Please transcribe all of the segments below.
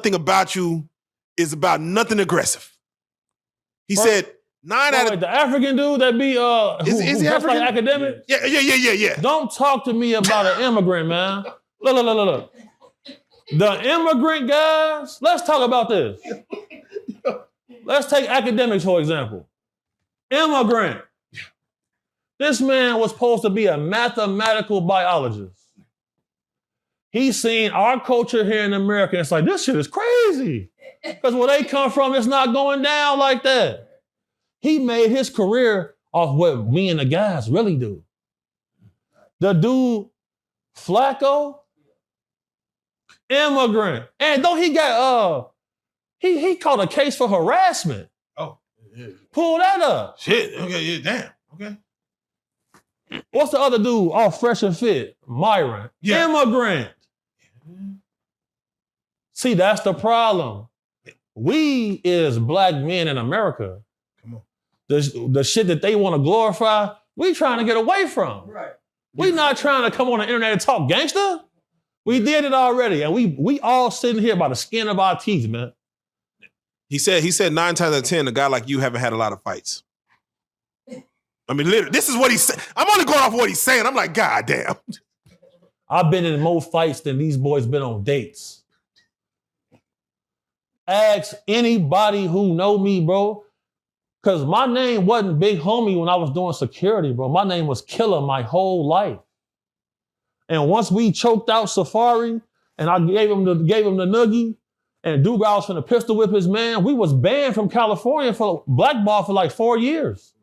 nothing about you is about nothing aggressive. He said 9 out of... The African dude that be, is he African? Like academic? Yeah. Don't talk to me about an immigrant, man. Look. The immigrant guys, let's talk about this. Let's take academics, for example. Immigrant. This man was supposed to be a mathematical biologist. He's seen our culture here in America, and it's like, this shit is crazy. Because where they come from, it's not going down like that. He made his career off what me and the guys really do. The dude, Flacco, immigrant. And don't he got, he caught a case for harassment. Oh. Yeah. Pull that up. Shit, okay, yeah, damn, okay. What's the other dude, all fresh and fit? Myron. Yeah. Immigrant. See, that's the problem. We is black men in America. Come on. The shit that they want to glorify, we trying to get away from. Right. We not trying to come on the internet and talk gangster. We did it already, and we all sitting here by the skin of our teeth, man. He said 9 times out of 10, a guy like you haven't had a lot of fights. I mean, literally, this is what he's saying. I'm only going off what he's saying. I'm like, God damn. I've been in more fights than these boys been on dates. Ask anybody who know me, bro. Because my name wasn't Bighomie when I was doing security, bro. My name was Killer my whole life. And once we choked out Safari and I gave him the noogie and Dugas was finna pistol whip his man, we was banned from California for blackball for like 4 years.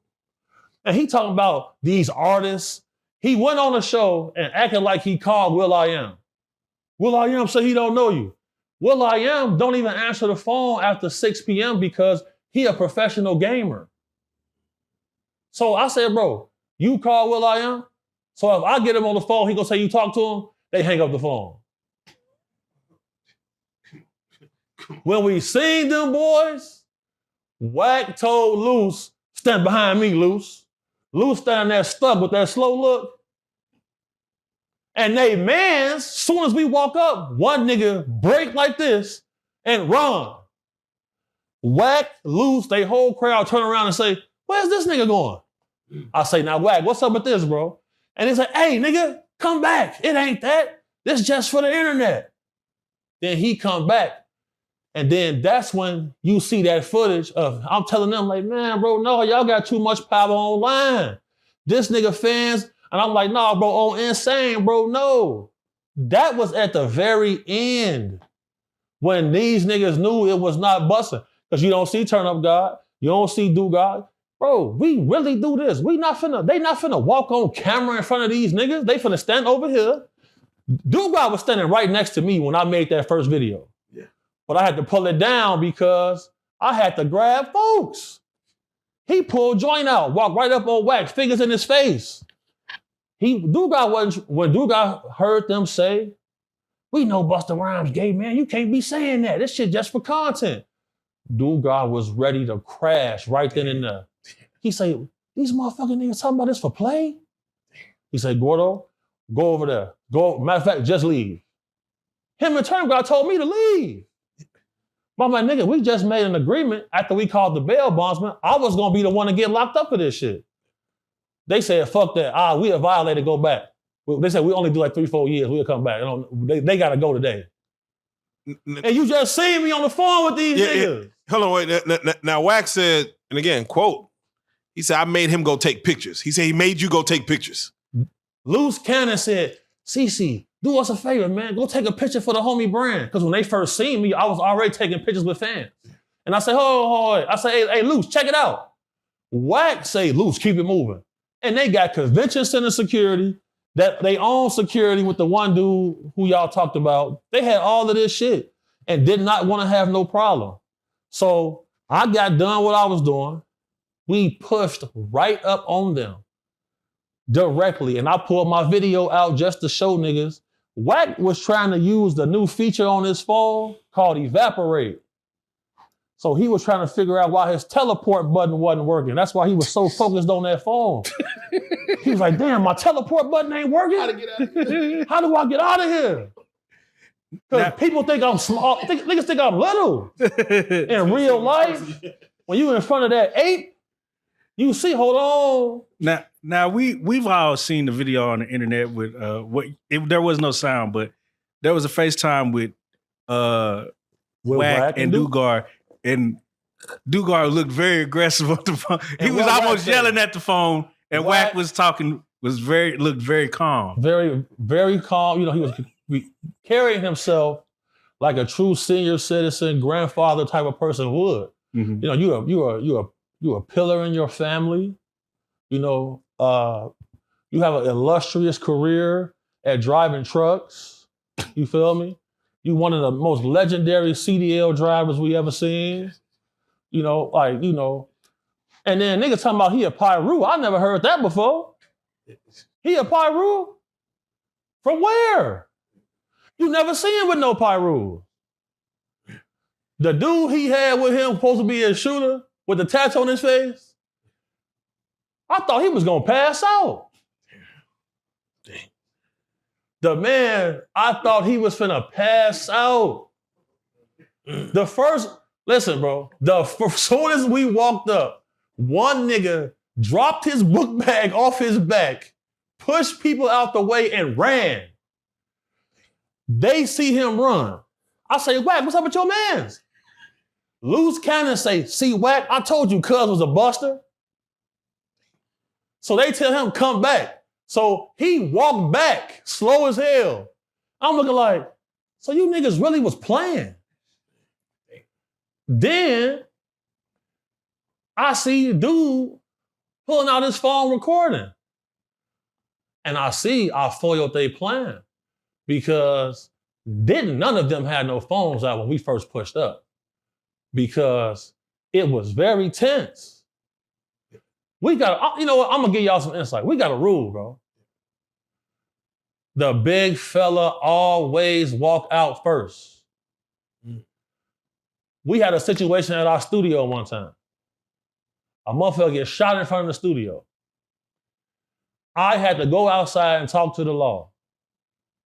And he talking about these artists. He went on a show and acted like he called will.i.am. will.i.am said he don't know you. will.i.am don't even answer the phone after 6 p.m. because he a professional gamer. So I said, bro, you call will.i.am? So if I get him on the phone, he gonna say you talk to him, they hang up the phone. When we seen them boys, Wack told Loose, stand behind me, Loose. Loose standing there stuck with that slow look. And they mans, soon as we walk up, one nigga break like this and run. Wack, Loose, they whole crowd turn around and say, where's this nigga going? I say, now Wack, what's up with this, bro? And he's like, hey, nigga, come back. It ain't that. This just for the internet. Then he come back. And then that's when you see that footage of, I'm telling them like, man, bro, no, y'all got too much power online. This nigga fans, and I'm like, nah, bro, on Insane, bro, no. That was at the very end when these niggas knew it was not busting. Because you don't see Turn Up God, you don't see Do God. Bro, we really do this. They not finna walk on camera in front of these niggas. They finna stand over here. Do God was standing right next to me when I made that first video. But I had to pull it down because I had to grab folks. He pulled joint out, walked right up on Wack, fingers in his face. When Dugas heard them say, we know Busta Rhymes gay, man. You can't be saying that. This shit just for content. Dugas was ready to crash right then and there. He said, these motherfucking niggas talking about this for play? He said, Gordo, go over there. Go, matter of fact, just leave. Him and Turn God told me to leave. But my nigga, we just made an agreement after we called the bail bondsman. I was gonna be the one to get locked up for this shit. They said, fuck that. We a violator, go back. They said, we only do like 3-4 years, we'll come back. They gotta go today. And you just seen me on the phone with these niggas. Yeah. Hold on, wait. Now, Wack said, and again, quote, he said, I made him go take pictures. He said he made you go take pictures. Loose Cannon said, CC, do us a favor, man. Go take a picture for the homie brand. Because when they first seen me, I was already taking pictures with fans. And I say, hold. I say, hey, Loose, check it out. Wack say, Loose, keep it moving. And they got convention center security, that they own security with the one dude who y'all talked about. They had all of this shit and did not want to have no problem. So I got done what I was doing. We pushed right up on them directly. And I pulled my video out just to show niggas. Wack was trying to use the new feature on his phone called Evaporate. So he was trying to figure out why his teleport button wasn't working. That's why he was so focused on that phone. He was like, damn, my teleport button ain't working? How to get out of here? How do I get out of here? Because people think I'm small. Niggas think I'm little. In real life, when you in front of that ape, you see, hold on. Now we've all seen the video on the internet with there was no sound, but there was a FaceTime with Wak and Dugar, and Dugar looked very aggressive on the phone. He was almost yelling at the phone, and Wak was looked very calm. Very, very calm. You know, he was carrying himself like a true senior citizen, grandfather type of person would. Mm-hmm. You know, you're a pillar in your family. You know, you have an illustrious career at driving trucks. You feel me? You one of the most legendary CDL drivers we ever seen. You know, and then nigga talking about he a Pyru. I never heard that before. He a Pyru? From where? You never seen him with no Pyru. The dude he had with him supposed to be a shooter with the tats on his face. I thought he was gonna pass out. The man, I thought he was finna pass out. Listen, bro, as soon as we walked up, one nigga dropped his book bag off his back, pushed people out the way and ran. They see him run. I say, Wak, what's up with your mans? Loose cannon say, see, Wak, I told you cuz was a buster. So they tell him, come back. So he walked back, slow as hell. I'm looking like, so you niggas really was playing. Then I see a dude pulling out his phone recording. And I foiled their plan because none of them had no phones out when we first pushed up because it was very tense. We got, you know what, I'm gonna give y'all some insight. We got a rule, bro. The big fella always walk out first. We had a situation at our studio one time. A motherfucker gets shot in front of the studio. I had to go outside and talk to the law.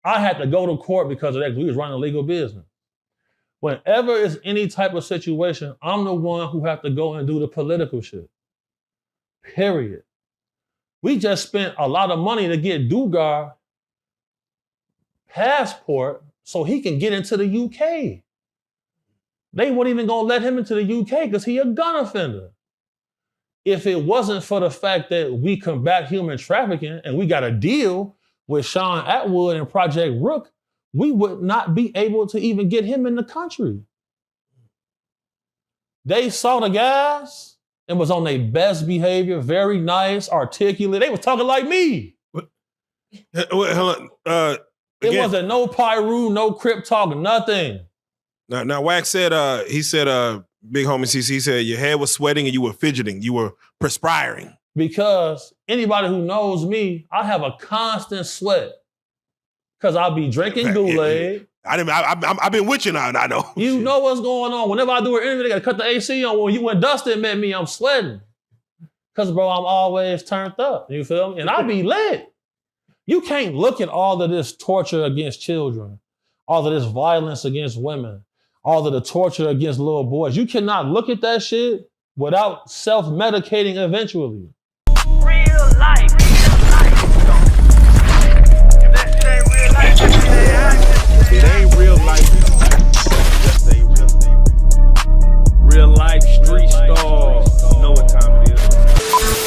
I had to go to court because of that, because we was running a legal business. Whenever it's any type of situation, I'm the one who have to go and do the political shit. Period. We just spent a lot of money to get Dugar passport so he can get into the UK. They weren't even gonna let him into the UK because he a gun offender. If it wasn't for the fact that we combat human trafficking and we got a deal with Sean Atwood and Project Rook, we would not be able to even get him in the country. They saw the guys and was on their best behavior, very nice, articulate. They was talking like me. Hold on. It wasn't no Pyru, no Crip talk, nothing. Now Wak said, Bighomie CC said your head was sweating and you were fidgeting. You were perspiring. Because anybody who knows me, I have a constant sweat. Because I'll be drinking Kool-Aid. I've been with you now, and I know. You know what's going on. Whenever I do an interview, they got to cut the AC on. When Dustin met me, I'm sweating. Because, bro, I'm always turned up. You feel me? And I be lit. You can't look at all of this torture against children, all of this violence against women, all of the torture against little boys. You cannot look at that shit without self-medicating eventually. Real life.